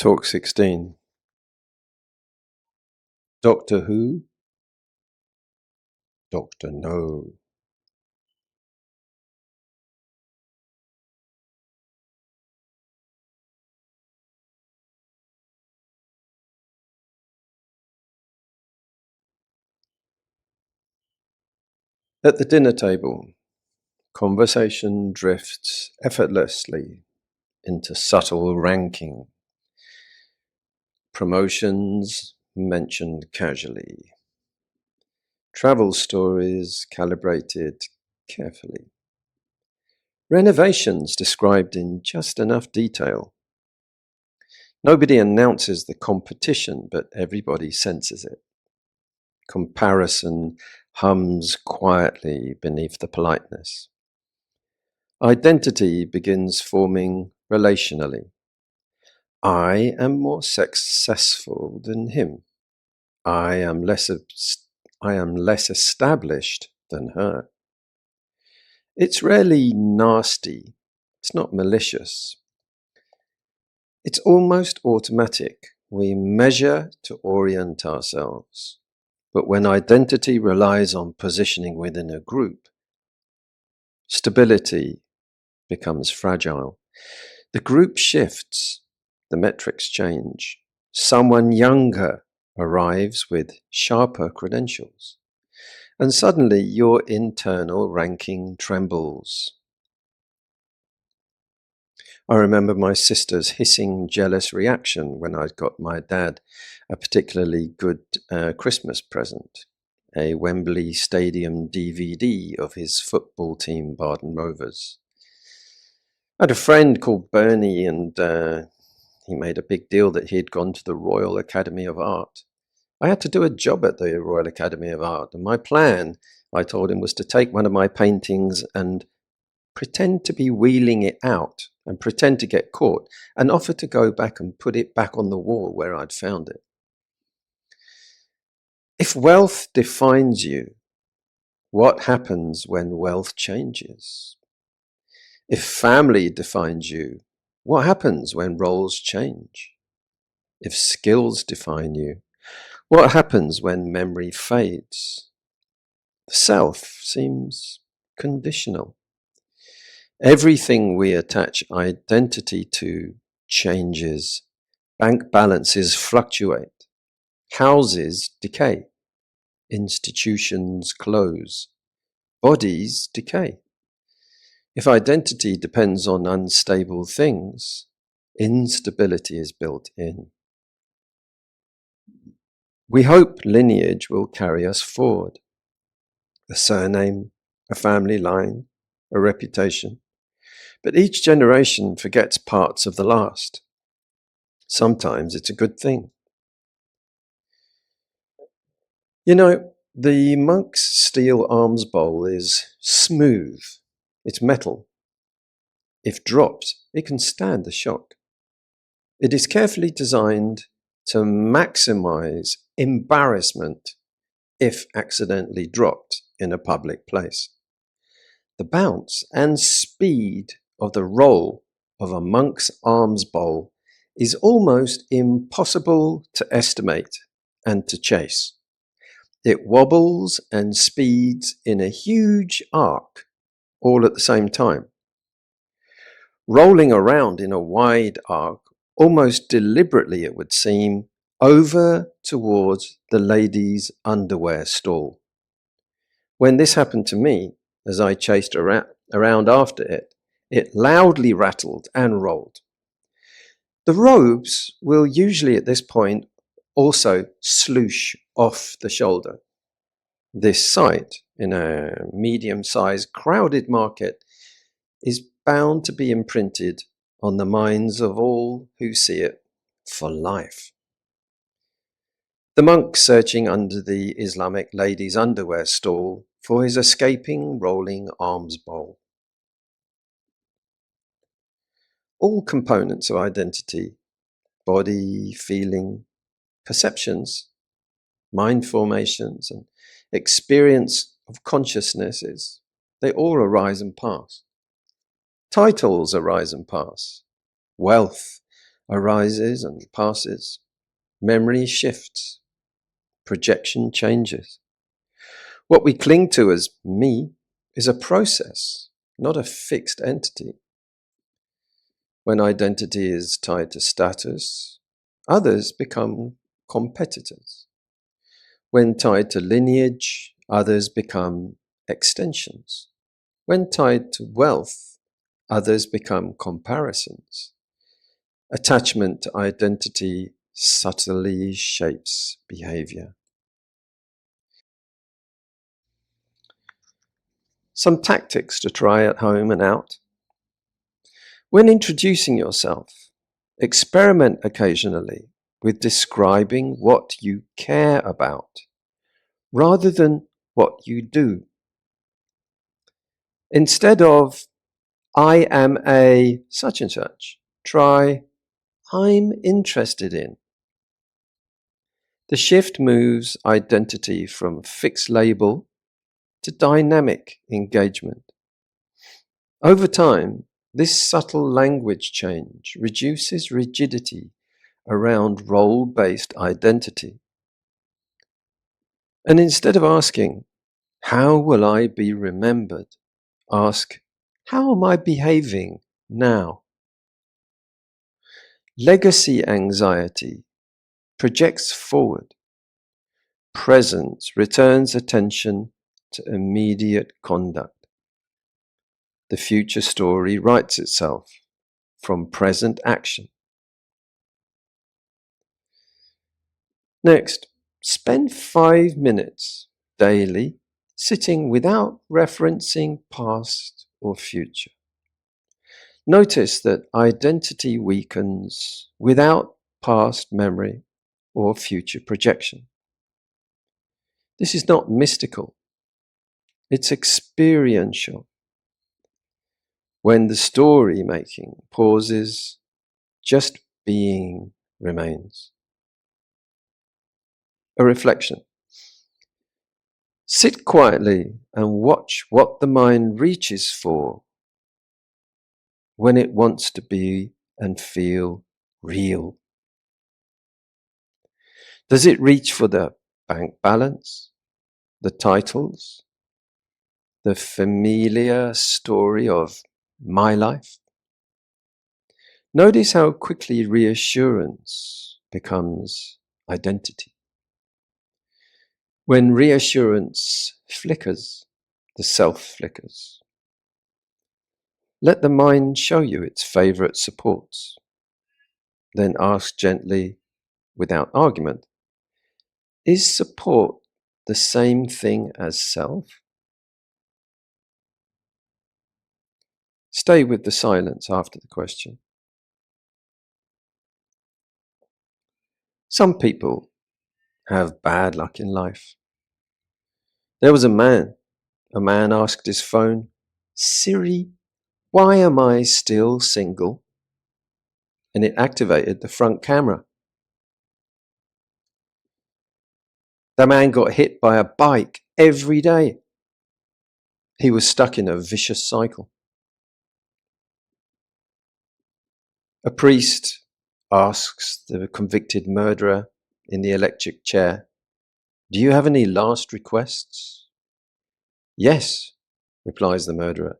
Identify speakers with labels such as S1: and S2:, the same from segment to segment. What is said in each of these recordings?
S1: Talk 16. Doctor Who? Doctor No. At the dinner table, conversation drifts effortlessly into subtle ranking. Promotions mentioned casually. Travel stories calibrated carefully. Renovations described in just enough detail. Nobody announces the competition, but everybody senses it. Comparison hums quietly beneath the politeness. Identity begins forming relationally. I am more successful than him. I am less established than her. It's rarely nasty. It's not malicious. It's almost automatic. We measure to orient ourselves. But when identity relies on positioning within a group, stability becomes fragile. The group shifts, the metrics change. Someone younger arrives with sharper credentials, and suddenly your internal ranking trembles. I remember my sister's hissing, jealous reaction when I got my dad a particularly good Christmas present, a Wembley Stadium DVD of his football team, Baden Rovers. I had a friend called Bernie, and he made a big deal that he had gone to the Royal Academy of Art. I had to do a job at the Royal Academy of Art, and my plan, I told him, was to take one of my paintings and pretend to be wheeling it out and pretend to get caught and offer to go back and put it back on the wall where I'd found it. If wealth defines you, what happens when wealth changes? If family defines you, what happens when roles change? If skills define you, what happens when memory fades? The self seems conditional. Everything we attach identity to changes. Bank balances fluctuate. Houses decay. Institutions close. Bodies decay. If identity depends on unstable things, instability is built in. We hope lineage will carry us forward. A surname, a family line, a reputation. But each generation forgets parts of the last. Sometimes it's a good thing. You know, the monk's steel alms bowl is smooth. It's metal. If dropped, it can stand the shock. It is carefully designed to maximize embarrassment if accidentally dropped in a public place. The bounce and speed of the roll of a monk's alms bowl is almost impossible to estimate and to chase. It wobbles and speeds in a huge arc all at the same time. Rolling around in a wide arc, almost deliberately it would seem, over towards the ladies' underwear stall. When this happened to me, as I chased around after it, it loudly rattled and rolled. The robes will usually at this point also sloosh off the shoulder. This sight in a medium-sized crowded market is bound to be imprinted on the minds of all who see it for life. The monk searching under the Islamic ladies' underwear stall for his escaping rolling alms bowl. All components of identity, body, feeling, perceptions, mind formations, and experience of consciousnesses, they all arise and pass. Titles arise and pass. Wealth arises and passes. Memory shifts. Projection changes. What we cling to as me is a process, not a fixed entity. When identity is tied to status, others become competitors. When tied to lineage, others become extensions. When tied to wealth, others become comparisons. Attachment to identity subtly shapes behavior. Some tactics to try at home and out. When introducing yourself, experiment occasionally with describing what you care about rather than what you do. Instead of, I am a such and such, try, I'm interested in. The shift moves identity from fixed label to dynamic engagement. Over time, this subtle language change reduces rigidity around role-based identity. And instead of asking, how will I be remembered? Ask, how am I behaving now? Legacy anxiety projects forward. Presence returns attention to immediate conduct. The future story writes itself from present action. Next, spend 5 minutes daily sitting without referencing past or future. Notice that identity weakens without past memory or future projection. This is not mystical. It's experiential. When the story making pauses, just being remains. A reflection. Sit quietly and watch what the mind reaches for when it wants to be and feel real. Does it reach for the bank balance, the titles, the familiar story of my life? Notice how quickly reassurance becomes identity. When reassurance flickers, the self flickers. Let the mind show you its favorite supports. Then ask gently, without argument, is support the same thing as self? Stay with the silence after the question. Some people have bad luck in life. There was a man asked his phone, Siri, why am I still single? And it activated the front camera. The man got hit by a bike every day. He was stuck in a vicious cycle. A priest asks the convicted murderer in the electric chair, do you have any last requests? Yes, replies the murderer.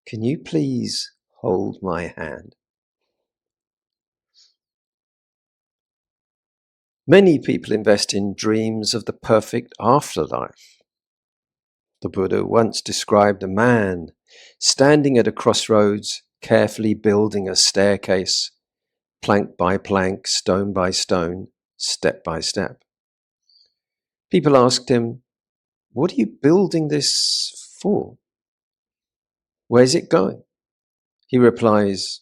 S1: Can you please hold my hand? Many people invest in dreams of the perfect afterlife. The Buddha once described a man standing at a crossroads, carefully building a staircase, plank by plank, stone by stone, step by step. People asked him, what are you building this for? Where's it going? He replies,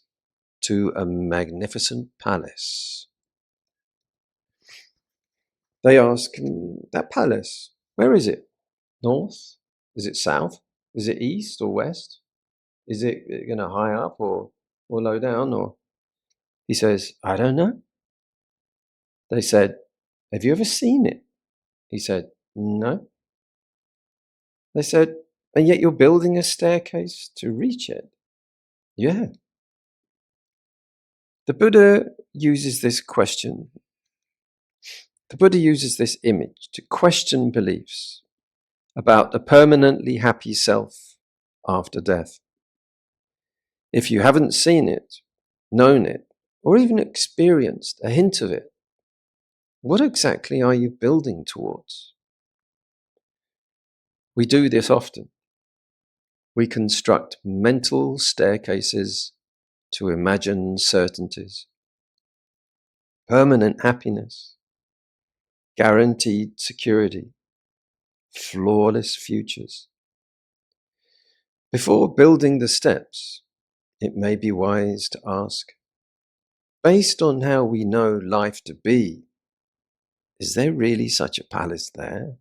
S1: to a magnificent palace. They ask, that palace, where is it? North? Is it south? Is it east or west? Is it high up or low down? Or he says, I don't know. They said, have you ever seen it? He said, no. They said, and yet you're building a staircase to reach it? Yeah. The Buddha uses this image to question beliefs about the permanently happy self after death. If you haven't seen it, known it, or even experienced a hint of it, what exactly are you building towards? We do this often. We construct mental staircases to imagine certainties, permanent happiness, guaranteed security, flawless futures. Before building the steps, it may be wise to ask, based on how we know life to be, is there really such a palace there?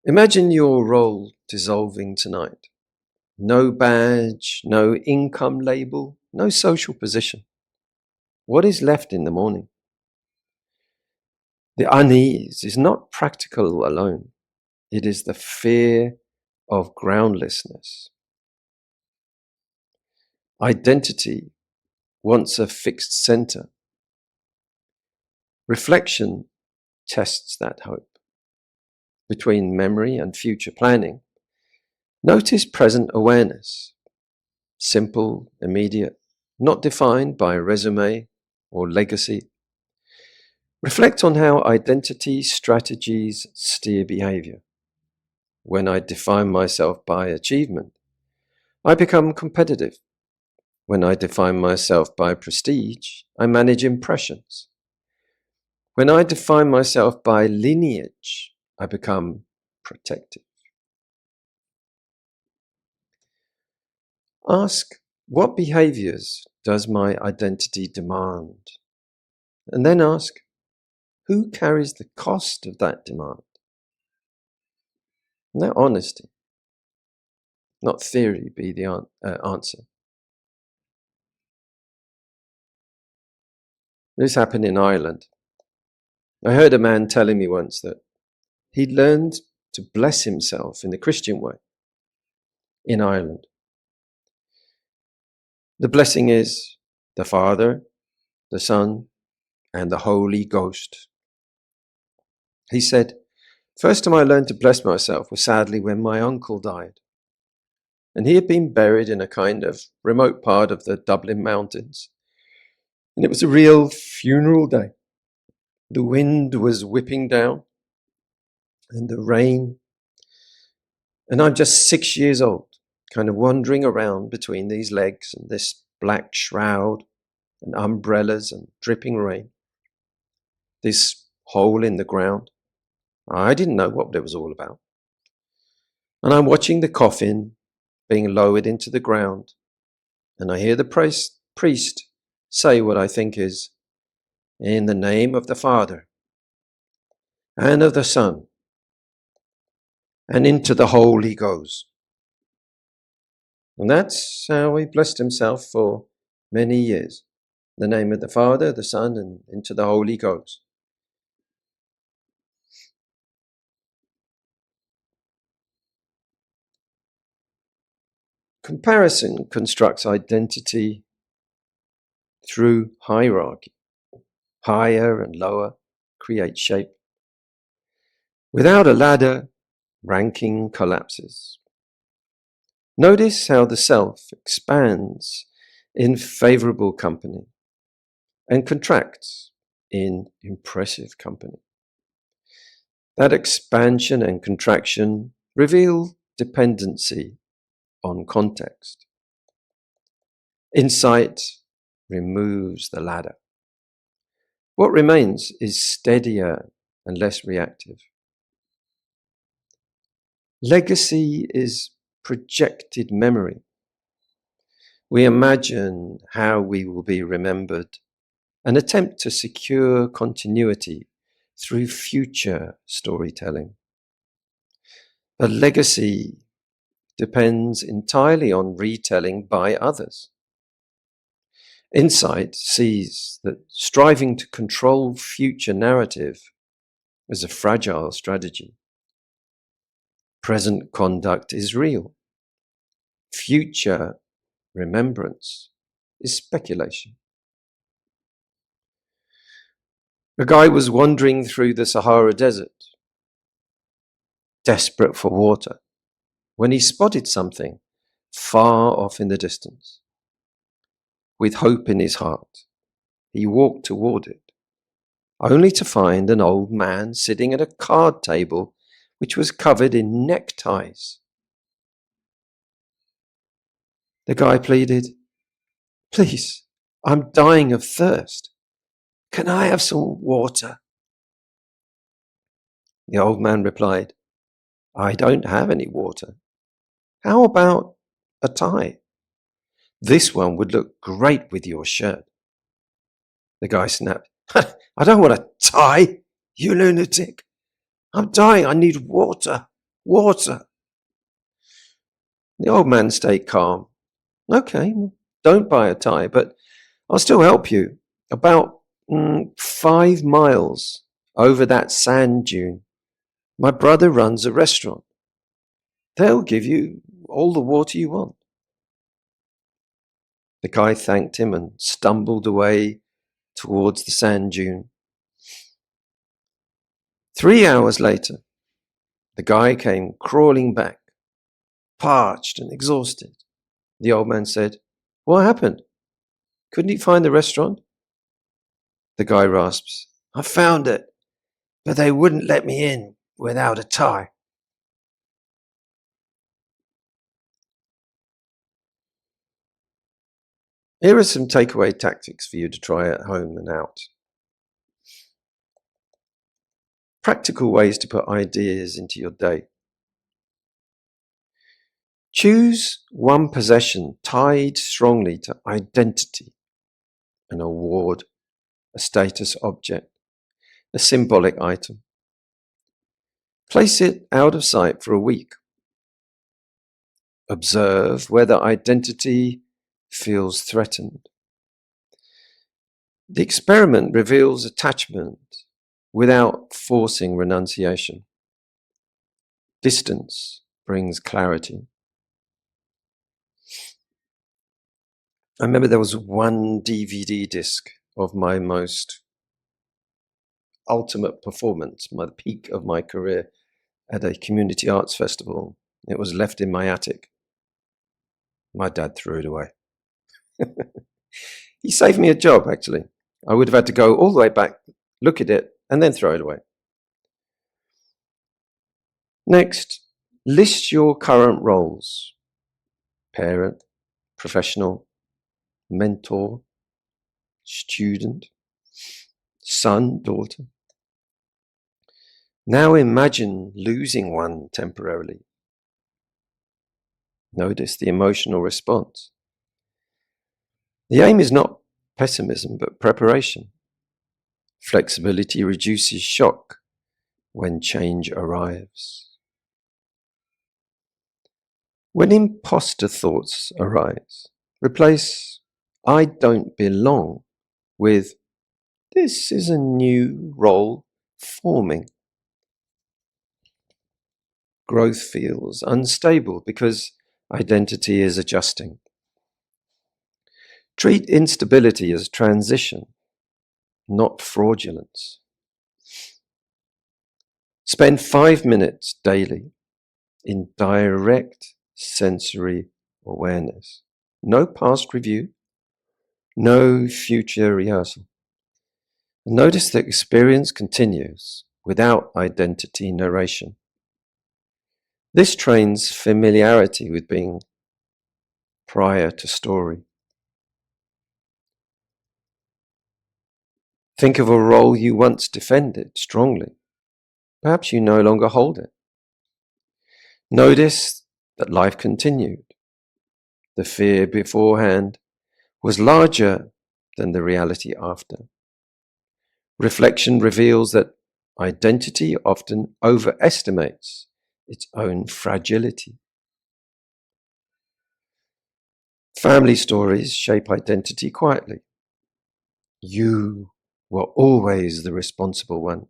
S1: Imagine your role dissolving tonight. No badge, no income label, no social position. What is left in the morning? The unease is not practical alone. It is the fear of groundlessness. Identity wants a fixed center. Reflection tests that hope. Between memory and future planning, notice present awareness. Simple, immediate, not defined by resume or legacy. Reflect on how identity strategies steer behavior. When I define myself by achievement, I become competitive. When I define myself by prestige, I manage impressions. When I define myself by lineage, I become protective. Ask, what behaviors does my identity demand? And then ask, who carries the cost of that demand? Let honesty, not theory, be the answer. This happened in Ireland. I heard a man telling me once that he'd learned to bless himself in the Christian way in Ireland. The blessing is the Father, the Son, and the Holy Ghost. He said, first time I learned to bless myself was sadly when my uncle died. And he had been buried in a kind of remote part of the Dublin mountains. And it was a real funeral day. The wind was whipping down and the rain. And I'm just 6 years old, kind of wandering around between these legs and this black shroud and umbrellas and dripping rain. This hole in the ground. I didn't know what it was all about. And I'm watching the coffin being lowered into the ground. And I hear the priest say what I think is, in the name of the Father, and of the Son, and into the Holy goes. And that's how he blessed himself for many years. The name of the Father, the Son, and into the Holy goes. Comparison constructs identity through hierarchy. Higher and lower create shape. Without a ladder, ranking collapses. Notice how the self expands in favorable company and contracts in impressive company. That expansion and contraction reveal dependency on context. Insight removes the ladder. What remains is steadier and less reactive. Legacy is projected memory. We imagine how we will be remembered and attempt to secure continuity through future storytelling. But legacy depends entirely on retelling by others. Insight sees that striving to control future narrative is a fragile strategy. Present conduct is real. Future remembrance is speculation. A guy was wandering through the Sahara Desert, desperate for water, when he spotted something far off in the distance. With hope in his heart, he walked toward it, only to find an old man sitting at a card table which was covered in neckties. The guy pleaded, "Please, I'm dying of thirst. Can I have some water?" The old man replied, "I don't have any water. How about a tie? This one would look great with your shirt." The guy snapped, "I don't want a tie, you lunatic. I'm dying. I need water. Water." The old man stayed calm. "Okay, don't buy a tie, but I'll still help you. About 5 miles over that sand dune, my brother runs a restaurant. They'll give you all the water you want." The guy thanked him and stumbled away towards the sand dune. 3 hours later, the guy came crawling back, parched and exhausted. The old man said, "What happened? Couldn't he find the restaurant?" The guy rasps, "I found it, but they wouldn't let me in without a tie." Here are some takeaway tactics for you to try at home and out. Practical ways to put ideas into your day. Choose one possession tied strongly to identity, an award, a status object, a symbolic item. Place it out of sight for a week. Observe whether identity feels threatened. The experiment reveals attachment without forcing renunciation. Distance brings clarity. I remember there was one DVD disc of my most ultimate performance, my peak of my career at a community arts festival. It was left in my attic. My dad threw it away. He saved me a job, actually. I would have had to go all the way back, look at it, and then throw it away. Next, list your current roles: parent, professional, mentor, student, son, daughter. Now imagine losing one temporarily. Notice the emotional response. The aim is not pessimism, but preparation. Flexibility reduces shock when change arrives. When imposter thoughts arise, replace "I don't belong" with "this is a new role forming." Growth feels unstable because identity is adjusting. Treat instability as transition, not fraudulence. Spend 5 minutes daily in direct sensory awareness. No past review, no future rehearsal. Notice that experience continues without identity narration. This trains familiarity with being prior to story. Think of a role you once defended strongly. Perhaps you no longer hold it. Notice that life continued. The fear beforehand was larger than the reality after. Reflection reveals that identity often overestimates its own fragility. Family stories shape identity quietly. You were always the responsible one.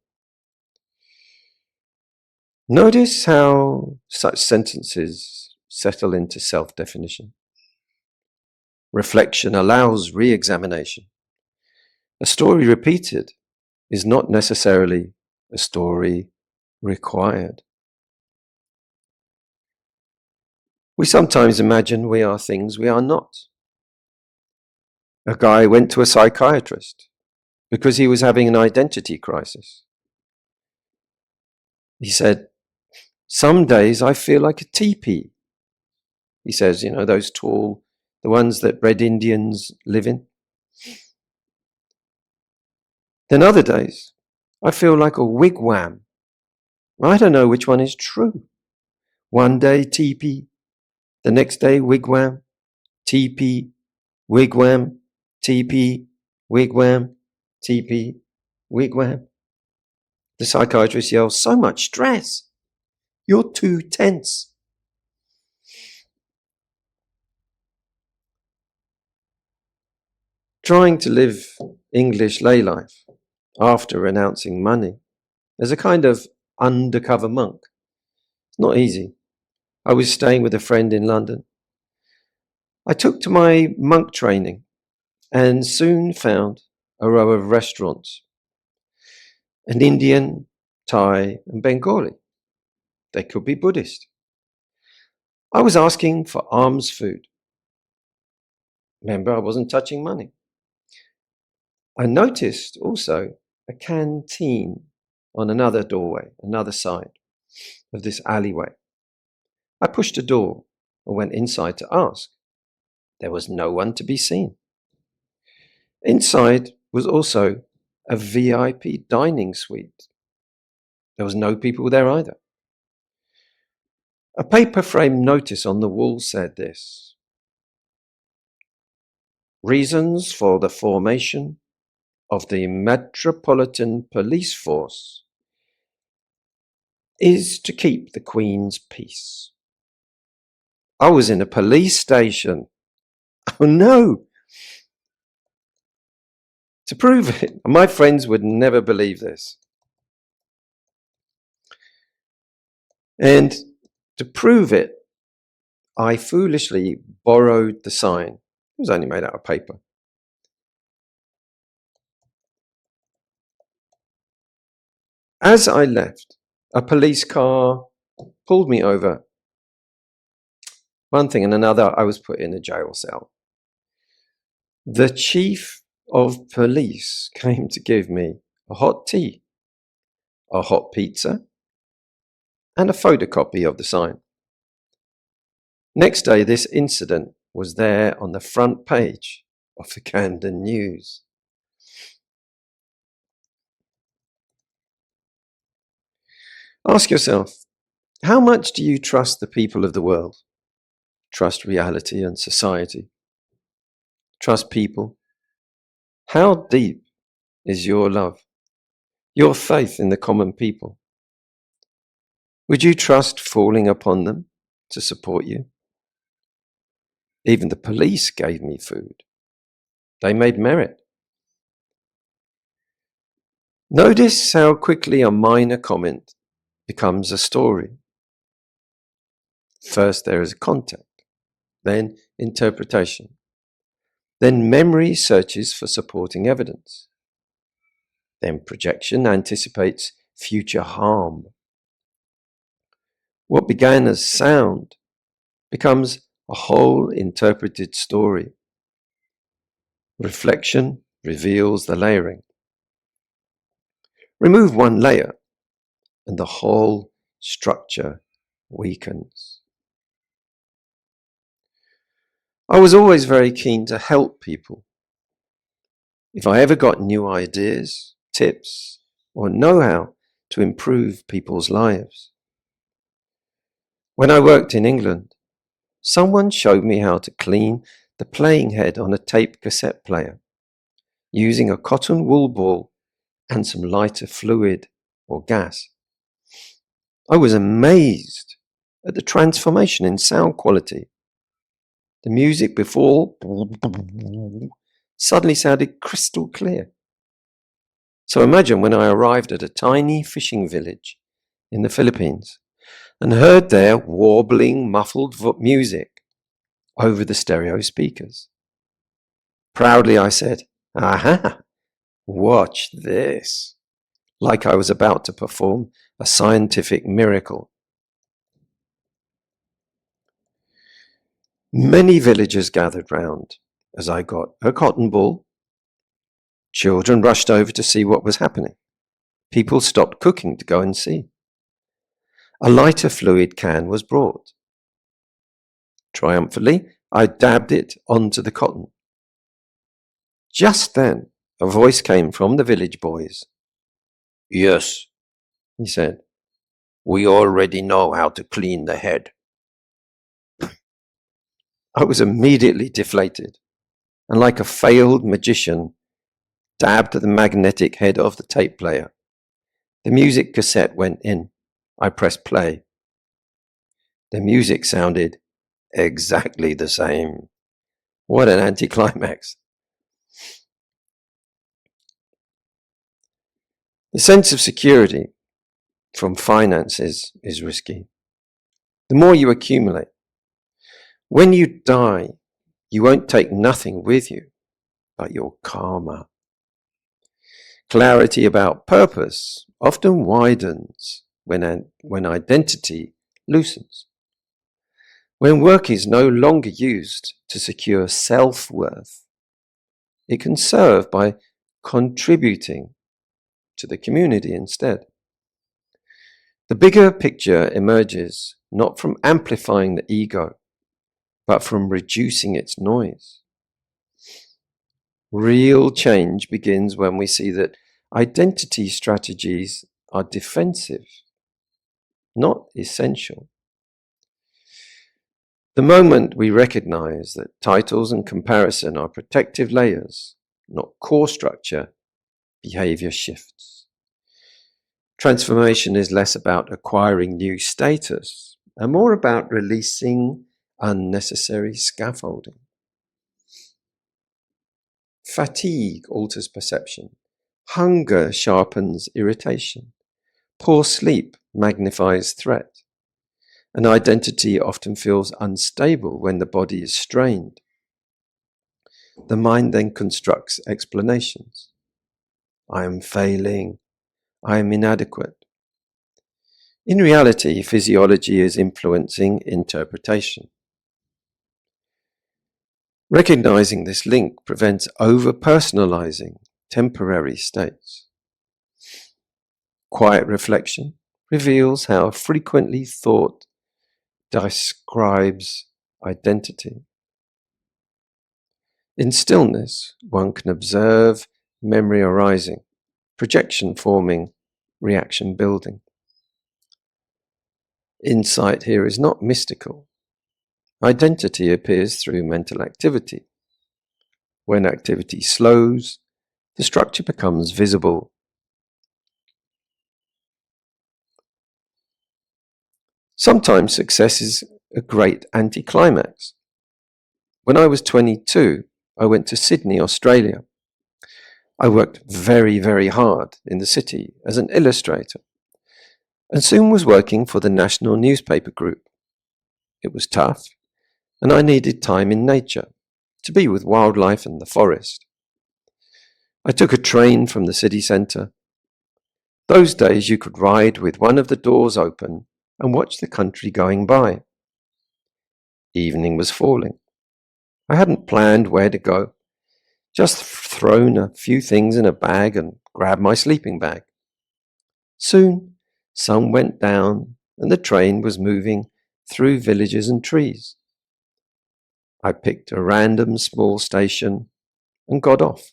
S1: Notice how such sentences settle into self-definition. Reflection allows re-examination. A story repeated is not necessarily a story required. We sometimes imagine we are things we are not. A guy went to a psychiatrist because he was having an identity crisis. He said, "Some days I feel like a teepee." He says, you know, those tall, the ones that Red Indians live in. Then other days, I feel like a wigwam. I don't know which one is true. One day teepee, the next day wigwam, teepee, wigwam, teepee, wigwam, teepee, wigwam. The psychiatrist yells, "So much stress. You're too tense." Trying to live English lay life after renouncing money as a kind of undercover monk. It's not easy. I was staying with a friend in London. I took to my monk training and soon found a row of restaurants. An Indian, Thai, and Bengali. They could be Buddhist. I was asking for alms food. Remember, I wasn't touching money. I noticed also a canteen on another doorway, another side of this alleyway. I pushed a door and went inside to ask. There was no one to be seen. Inside was also a VIP dining suite. There was no people there either. A paper frame notice on the wall said this: "Reasons for the formation of the Metropolitan Police Force is to keep the Queen's peace." I was in a police station. Oh no! To prove it, my friends would never believe this. And to prove it, I foolishly borrowed the sign. It was only made out of paper. As I left, a police car pulled me over. One thing and another, I was put in a jail cell. The chief of police came to give me a hot tea, a hot pizza, and a photocopy of the sign. Next day, this incident was there on the front page of the Camden News. Ask yourself, how much do you trust the people of the world? Trust reality and society? Trust people? How deep is your love, your faith in the common people? Would you trust falling upon them to support you? Even the police gave me food. They made merit. Notice how quickly a minor comment becomes a story. First there is contact, then interpretation, then memory searches for supporting evidence, then projection anticipates future harm. What began as sound becomes a whole interpreted story. Reflection reveals the layering. Remove one layer and the whole structure weakens. I was always very keen to help people. If I ever got new ideas, tips, or know-how to improve people's lives. When I worked in England, someone showed me how to clean the playing head on a tape cassette player using a cotton wool ball and some lighter fluid or gas. I was amazed at the transformation in sound quality. The music before suddenly sounded crystal clear. So imagine when I arrived at a tiny fishing village in the Philippines and heard their warbling, muffled music over the stereo speakers. Proudly I said, "Aha! Watch this," like I was about to perform a scientific miracle. Many villagers gathered round as I got a cotton ball. Children rushed over to see what was happening. People stopped cooking to go and see. A lighter fluid can was brought. Triumphantly, I dabbed it onto the cotton. Just then, a voice came from the village boys. "Yes," he said, "we already know how to clean the head." I was immediately deflated, and like a failed magician, dabbed the magnetic head of the tape player. The music cassette went in. I pressed play. The music sounded exactly the same. What an anticlimax. The sense of security from finances is risky. The more you accumulate, when you die, you won't take nothing with you but your karma. Clarity about purpose often widens when identity loosens. When work is no longer used to secure self-worth, it can serve by contributing to the community instead. The bigger picture emerges not from amplifying the ego, but from reducing its noise. Real change begins when we see that identity strategies are defensive, not essential. The moment we recognize that titles and comparison are protective layers, not core structure, behavior shifts. Transformation is less about acquiring new status and more about releasing unnecessary scaffolding. Fatigue alters perception. Hunger sharpens irritation. Poor sleep magnifies threat. An identity often feels unstable when the body is strained. The mind then constructs explanations. I am failing. I am inadequate. In reality, physiology is influencing interpretation. Recognizing this link prevents over-personalizing temporary states. Quiet reflection reveals how frequently thought describes identity. In stillness, one can observe memory arising, projection forming, reaction building. Insight here is not mystical. Identity appears through mental activity. When activity slows, the structure becomes visible. Sometimes success is a great anticlimax. When I was 22, I went to Sydney, Australia. I worked very, very hard in the city as an illustrator and soon was working for the national newspaper group. It was tough, and I needed time in nature to be with wildlife and the forest. I took a train from the city centre. Those days you could ride with one of the doors open and watch the country going by. Evening was falling. I hadn't planned where to go, just thrown a few things in a bag and grabbed my sleeping bag. Soon, sun went down and the train was moving through villages and trees. I picked a random small station and got off.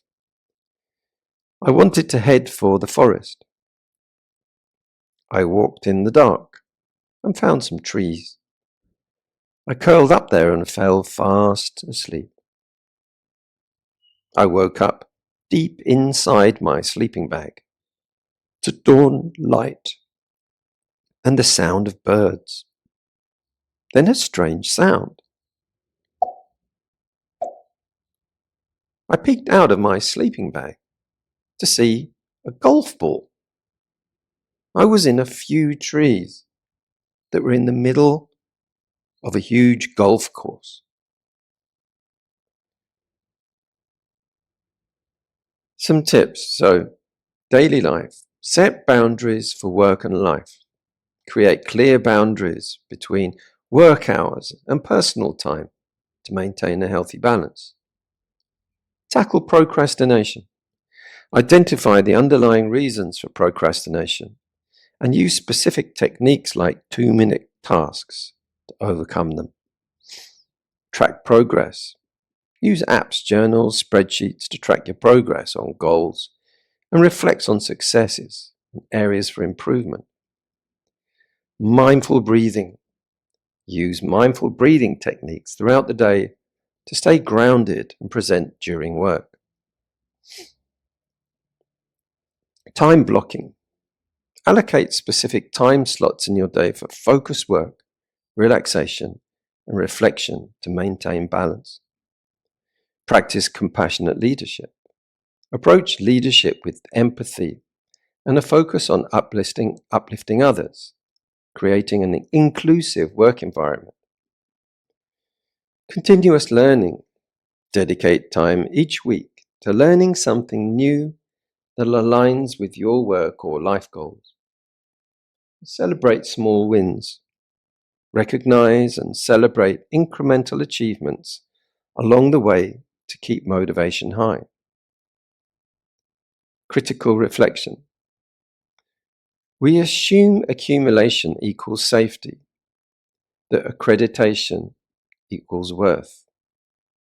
S1: I wanted to head for the forest. I walked in the dark and found some trees. I curled up there and fell fast asleep. I woke up deep inside my sleeping bag to dawn light and the sound of birds. Then a strange sound. I peeked out of my sleeping bag to see a golf ball. I was in a few trees that were in the middle of a huge golf course. Some tips. So, daily life. Set boundaries for work and life. Create clear boundaries between work hours and personal time to maintain a healthy balance. Tackle procrastination. Identify the underlying reasons for procrastination and use specific techniques like 2-minute tasks to overcome them. Track progress. Use apps, journals, spreadsheets to track your progress on goals and reflect on successes and areas for improvement. Mindful breathing. Use mindful breathing techniques throughout the day to stay grounded and present during work. Time blocking. Allocate specific time slots in your day for focused work, relaxation, and reflection to maintain balance. Practice compassionate leadership. Approach leadership with empathy and a focus on uplifting others, creating an inclusive work environment. Continuous learning. Dedicate time each week to learning something new that aligns with your work or life goals. Celebrate small wins. Recognize and celebrate incremental achievements along the way to keep motivation high. Critical reflection. We assume accumulation equals safety, that accreditation equals worth,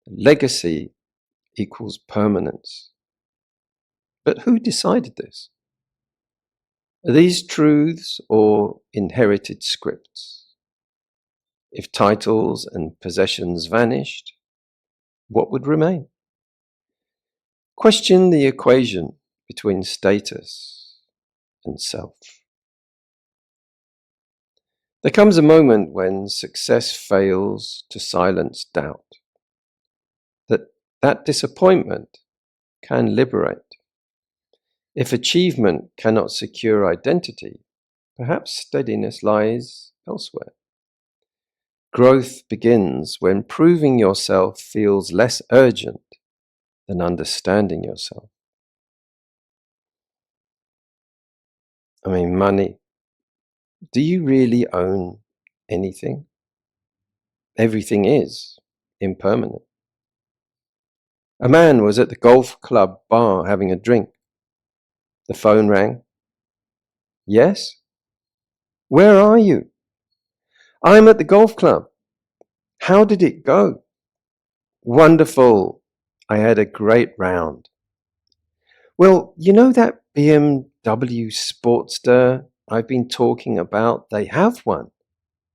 S1: legacy equals permanence. But who decided this? Are these truths or inherited scripts? If titles and possessions vanished, what would remain? Question the equation between status and self. There comes a moment when success fails to silence doubt. That disappointment can liberate. If achievement cannot secure identity, perhaps steadiness lies elsewhere. Growth begins when proving yourself feels less urgent than understanding yourself. Money. Do you really own anything? Everything is impermanent. A man was at the golf club bar having a drink. The phone rang. Yes? Where are you? I'm at the golf club. How did it go? Wonderful. I had a great round. Well, you know that BMW Sportster I've been talking about? They have one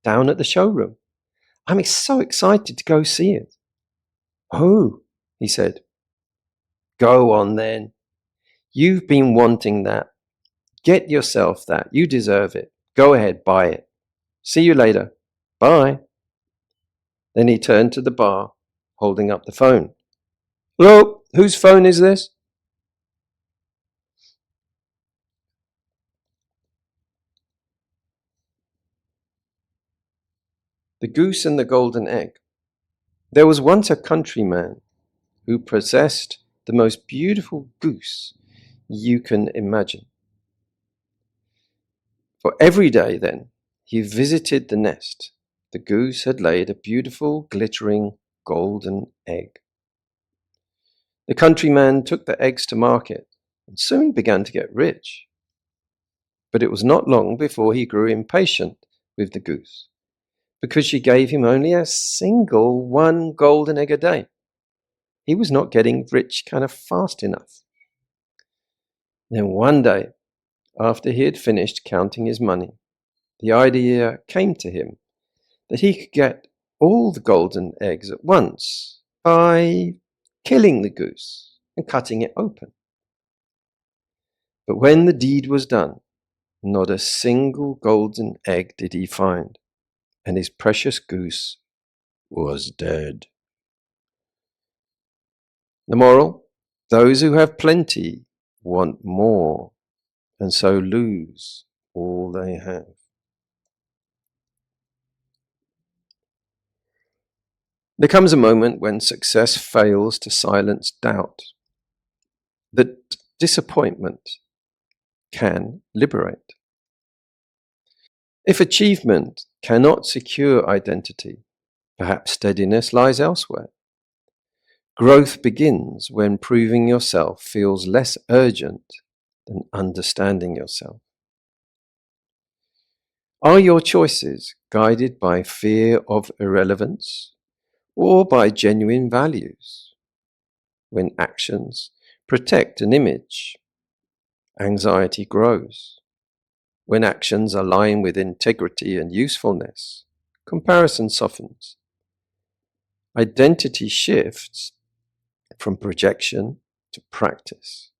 S1: down at the showroom. I'm so excited to go see it. Oh, he said. Go on then. You've been wanting that. Get yourself that. You deserve it. Go ahead, buy it. See you later. Bye. Then he turned to the bar, holding up the phone. Hello, whose phone is this? The Goose and the Golden Egg. There was once a countryman who possessed the most beautiful goose you can imagine. For every day then, he visited the nest. The goose had laid a beautiful, glittering, golden egg. The countryman took the eggs to market and soon began to get rich. But it was not long before he grew impatient with the goose, because she gave him only a single one golden egg a day. He was not getting rich kind of fast enough. Then one day, after he had finished counting his money, the idea came to him that he could get all the golden eggs at once by killing the goose and cutting it open. But when the deed was done, not a single golden egg did he find, and his precious goose was dead. The moral: those who have plenty want more, and so lose all they have. There comes a moment when success fails to silence doubt. That disappointment can liberate. If achievement cannot secure identity, perhaps steadiness lies elsewhere. Growth begins when proving yourself feels less urgent than understanding yourself. Are your choices guided by fear of irrelevance or by genuine values? When actions protect an image, anxiety grows. When actions align with integrity and usefulness, comparison softens. Identity shifts from projection to practice.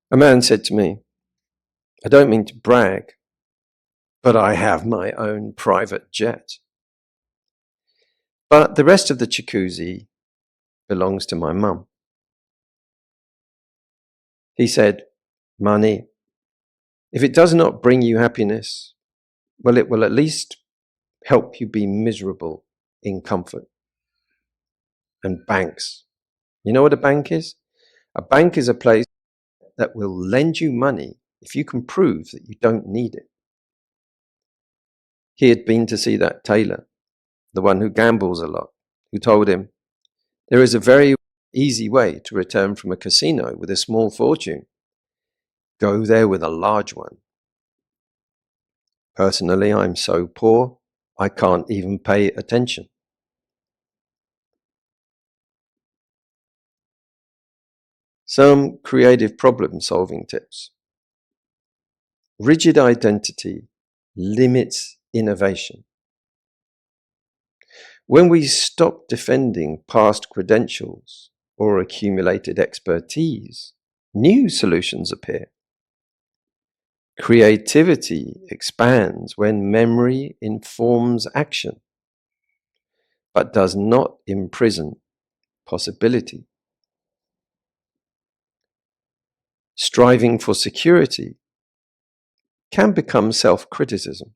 S1: A man said to me, "I don't mean to brag, but I have my own private jet. But the rest of the jacuzzi belongs to my mum." He said, "Money, if it does not bring you happiness, well, it will at least help you be miserable in comfort." And banks. You know what a bank is? A bank is a place that will lend you money if you can prove that you don't need it. He had been to see that tailor, the one who gambles a lot, who told him, "There is a very easy way to return from a casino with a small fortune. Go there with a large one." Personally, I'm so poor, I can't even pay attention. Some creative problem-solving tips. Rigid identity limits innovation. When we stop defending past credentials or accumulated expertise, new solutions appear. Creativity expands when memory informs action, but does not imprison possibility. Striving for security can become self-criticism.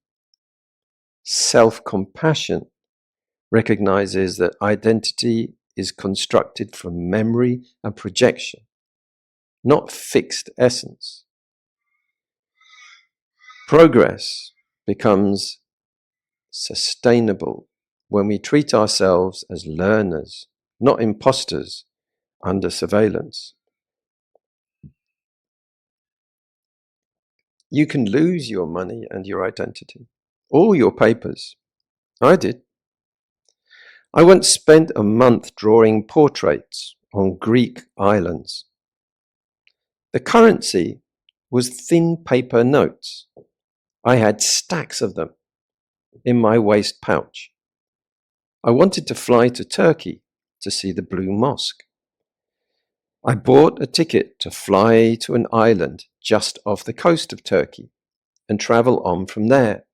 S1: Self-compassion recognizes that identity is constructed from memory and projection, not fixed essence. Progress becomes sustainable when we treat ourselves as learners, not imposters under surveillance. You can lose your money and your identity, all your papers. I did. I once spent a month drawing portraits on Greek islands. The currency was thin paper notes. I had stacks of them in my waist pouch. I wanted to fly to Turkey to see the Blue Mosque. I bought a ticket to fly to an island just off the coast of Turkey and travel on from there.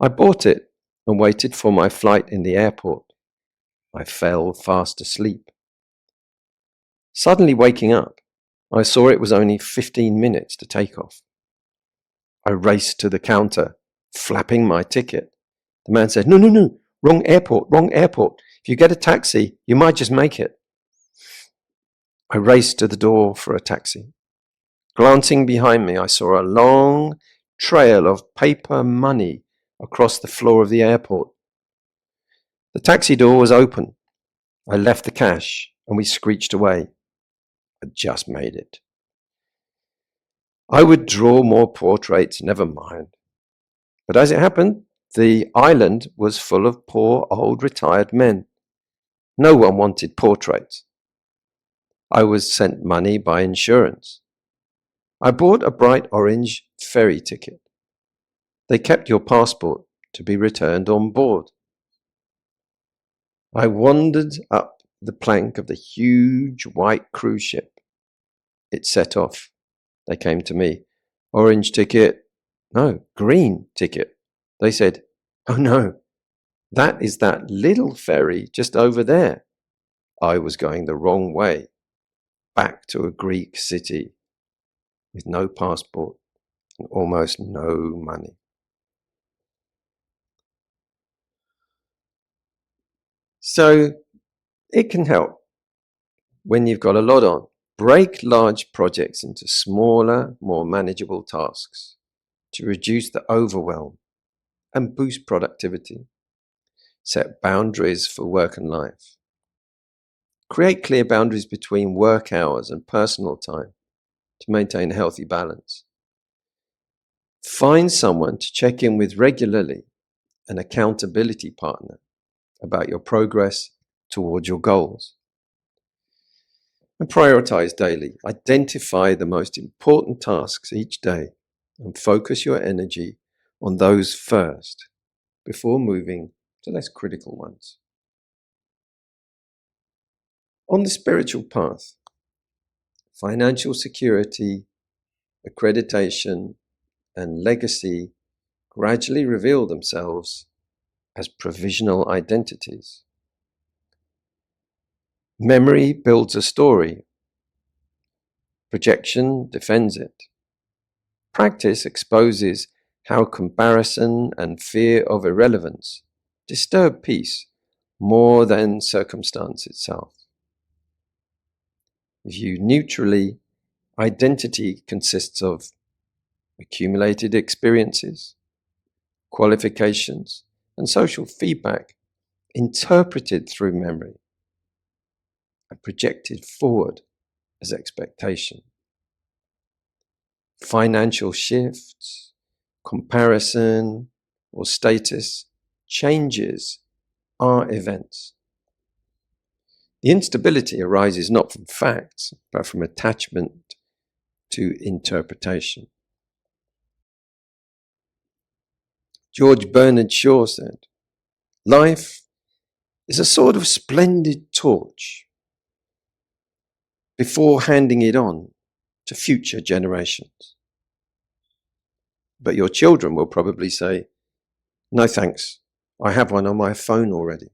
S1: I bought it and waited for my flight in the airport. I fell fast asleep. Suddenly waking up, I saw it was only 15 minutes to take off. I raced to the counter, flapping my ticket. The man said, No, wrong airport, wrong airport. If you get a taxi, you might just make it." I raced to the door for a taxi. Glancing behind me, I saw a long trail of paper money across the floor of the airport. The taxi door was open. I left the cash and we screeched away. I just made it. I would draw more portraits, never mind. But as it happened, the island was full of poor old retired men. No one wanted portraits. I was sent money by insurance. I bought a bright orange ferry ticket. They kept your passport to be returned on board. I wandered up the plank of the huge white cruise ship. It set off. They came to me. "Orange ticket." "No, green ticket." They said, "Oh no, that is that little ferry just over there." I was going the wrong way, back to a Greek city with no passport and almost no money. So it can help when you've got a lot on, break large projects into smaller, more manageable tasks to reduce the overwhelm and boost productivity. Set boundaries for work and life. Create clear boundaries between work hours and personal time to maintain a healthy balance. Find someone to check in with regularly, an accountability partner, about your progress towards your goals. And prioritize daily. Identify the most important tasks each day and focus your energy on those first before moving to less critical ones. On the spiritual path, financial security, accreditation, and legacy gradually reveal themselves as provisional identities. Memory builds a story. Projection defends it. Practice exposes how comparison and fear of irrelevance disturb peace more than circumstance itself. Viewed neutrally, identity consists of accumulated experiences, qualifications, and social feedback interpreted through memory and projected forward as expectation. Financial shifts, comparison, or status changes are events. The instability arises not from facts, but from attachment to interpretation. George Bernard Shaw said, "Life is a sort of splendid torch before handing it on to future generations." But your children will probably say, "No thanks, I have one on my phone already."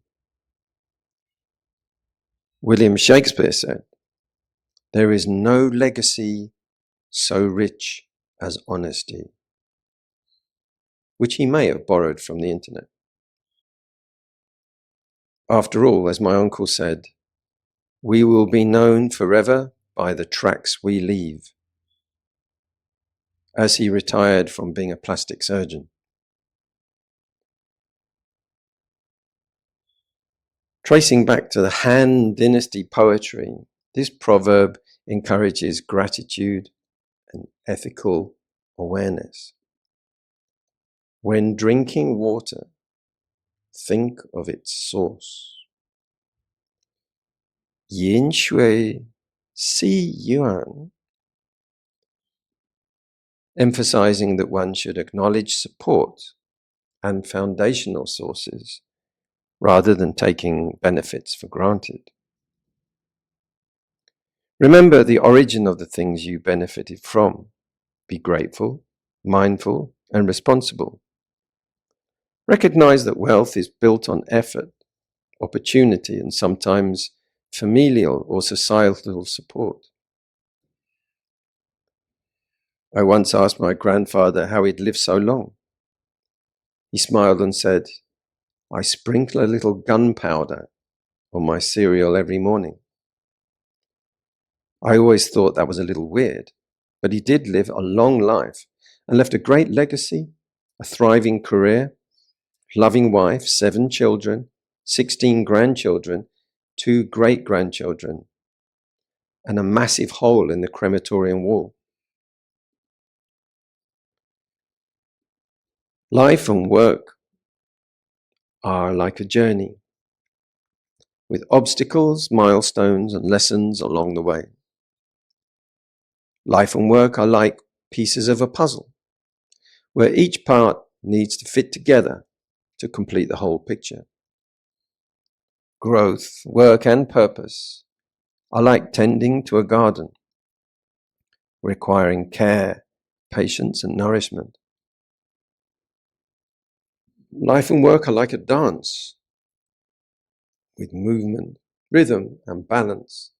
S1: William Shakespeare said, "There is no legacy so rich as honesty," which he may have borrowed from the internet. After all, as my uncle said, we will be known forever by the tracks we leave, as he retired from being a plastic surgeon. Tracing back to the Han Dynasty poetry, this proverb encourages gratitude and ethical awareness. When drinking water, think of its source. 饮水思源, emphasizing that one should acknowledge support and foundational sources rather than taking benefits for granted. Remember the origin of the things you benefited from. Be grateful, mindful, and responsible. Recognize that wealth is built on effort, opportunity, and sometimes familial or societal support. I once asked my grandfather how he'd lived so long. He smiled and said, "I sprinkle a little gunpowder on my cereal every morning." I always thought that was a little weird, but he did live a long life and left a great legacy, a thriving career, loving wife, 7 children, 16 grandchildren, 2 great-grandchildren, and a massive hole in the crematorium wall. Life and work are like a journey, with obstacles, milestones, and lessons along the way. Life and work are like pieces of a puzzle, where each part needs to fit together to complete the whole picture. Growth, work, and purpose are like tending to a garden, requiring care, patience, and nourishment. Life and work are like a dance, with movement, rhythm, and balance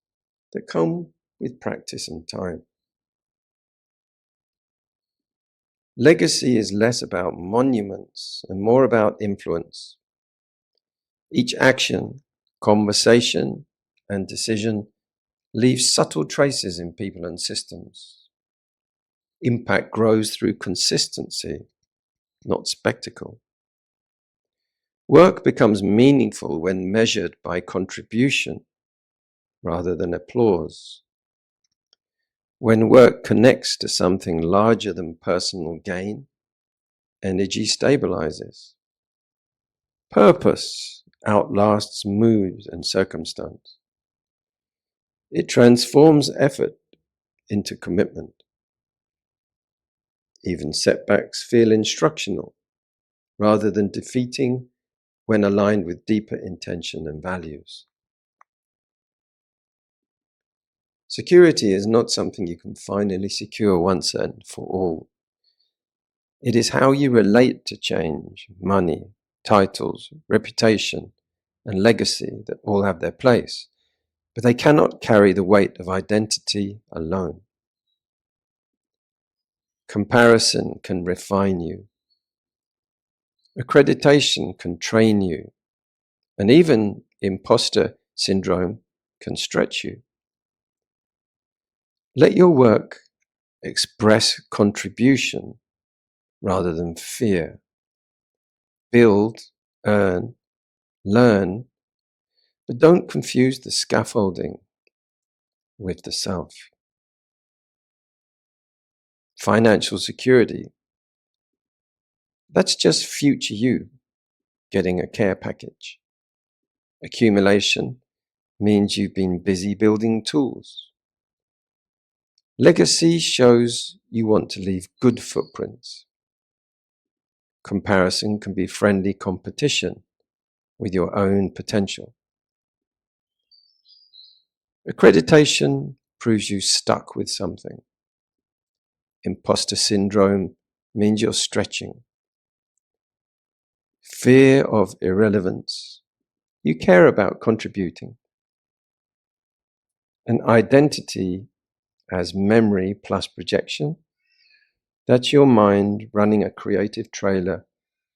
S1: that come with practice and time. Legacy is less about monuments and more about influence. Each action, conversation, and decision leaves subtle traces in people and systems. Impact grows through consistency, not spectacle. Work becomes meaningful when measured by contribution rather than applause. When work connects to something larger than personal gain, energy stabilizes. Purpose outlasts mood and circumstance. It transforms effort into commitment. Even setbacks feel instructional rather than defeating when aligned with deeper intention and values. Security is not something you can finally secure once and for all. It is how you relate to change, money, titles, reputation, and legacy that all have their place, but they cannot carry the weight of identity alone. Comparison can refine you. Accreditation can train you, and even imposter syndrome can stretch you. Let your work express contribution rather than fear. Build, earn, learn, but don't confuse the scaffolding with the self. Financial security, that's just future you getting a care package. Accumulation means you've been busy building tools. Legacy shows you want to leave good footprints. Comparison can be friendly competition with your own potential. Accreditation proves you stuck with something. Imposter syndrome means you're stretching. Fear of irrelevance, you care about contributing. An identity as memory plus projection, that's your mind running a creative trailer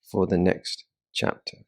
S1: for the next chapter.